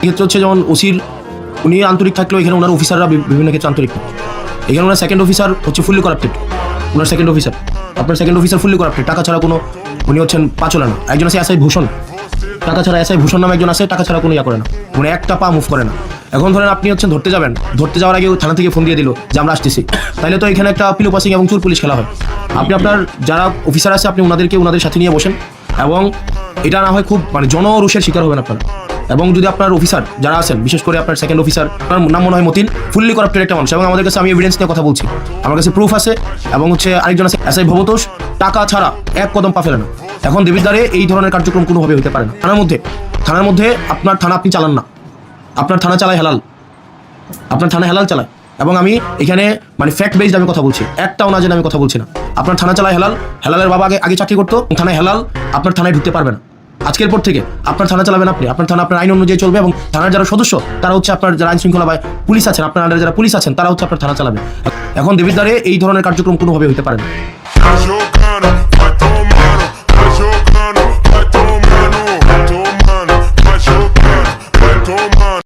ক্ষেত্রে হচ্ছে যেমন ওসির উনি আন্তরিক থাকলেও এখানে ওনার অফিসাররা বিভিন্ন ক্ষেত্রে আন্তরিক না। এখানে ওনার সেকেন্ড অফিসার হচ্ছে ফুললি করাপ্টেড। ওনার সেকেন্ড অফিসার, আপনার সেকেন্ড অফিসার ফুললি করাপ্টেড, টাকা ছাড়া কোনো, উনি হচ্ছেন পাঁচলা না। একজন আছে এসআই ভূষণ, টাকা ছাড়া এসআই ভূষণ নামে একজন আছে, টাকা ছাড়া কোনো ইয়া করে না, মানে একটা পা মুভ করে না। এখন ধরেন আপনি হচ্ছেন ধরতে যাবেন, ধরতে যাওয়ার আগে থানা থেকে ফোন দিয়ে দিল যে আমরা আসতেছি, তাহলে তো এখানে একটা পিলো পাসিং এবং চোর পুলিশ খেলা হয়। আপনি আপনার যারা অফিসার আছে আপনি ওনাদের সাথে নিয়ে বসেন, এবং এটা না হয় খুব মানে জনরোষের শিকার হবেন আপনারা। এবং যদি আপনার অফিসার যারা আছেন, বিশেষ করে আপনার সেকেন্ড অফিসার, আপনার নাম মনে হয় মতিন, ফুললি করাপ্টেড একটা মানুষ, এবং আমাদের কাছে আমি এভিডেন্স নিয়ে কথা বলছি, আমার কাছে প্রুফ আছে। এবং হচ্ছে আরেকজন আছে এসআই ভবতোষ, টাকা ছাড়া এক কদম পা ফেলে না। এখন দেবিদ্বারে এই ধরনের কার্যক্রম কোনোভাবে হতে পারে না। থানার মধ্যে আপনার থানা আপনি চালান না, আপনার থানা চালায় হেলাল, আপনার থানা হেলাল চালায়। এবং আমি এখানে মানে ফ্যাক্ট বেসড আমি কথা বলছি, একটাও না জেনে আমি কথা বলছি না। আপনার থানা চালায় হেলাল, হেলালের বাবা আগে চাকরি করতো, থানায় হেলাল, আপনার থানায় ঢুকতে পারবে না। আজকের পর থেকে আপনার থানা চালাবেন আপনি, আপনার থানা আপনার আইন অনুযায়ী চলবে, এবং থানার যারা সদস্য তারা হচ্ছে আপনার যারা আইন শৃঙ্খলা বা পুলিশ আছেন, আপনার আন্ডারে যারা পুলিশ আছেন তারা হচ্ছে আপনার থানা চালাবে। এখন দেবিদ্বারে এই ধরনের কার্যক্রম কোনোভাবে হতে পারে না।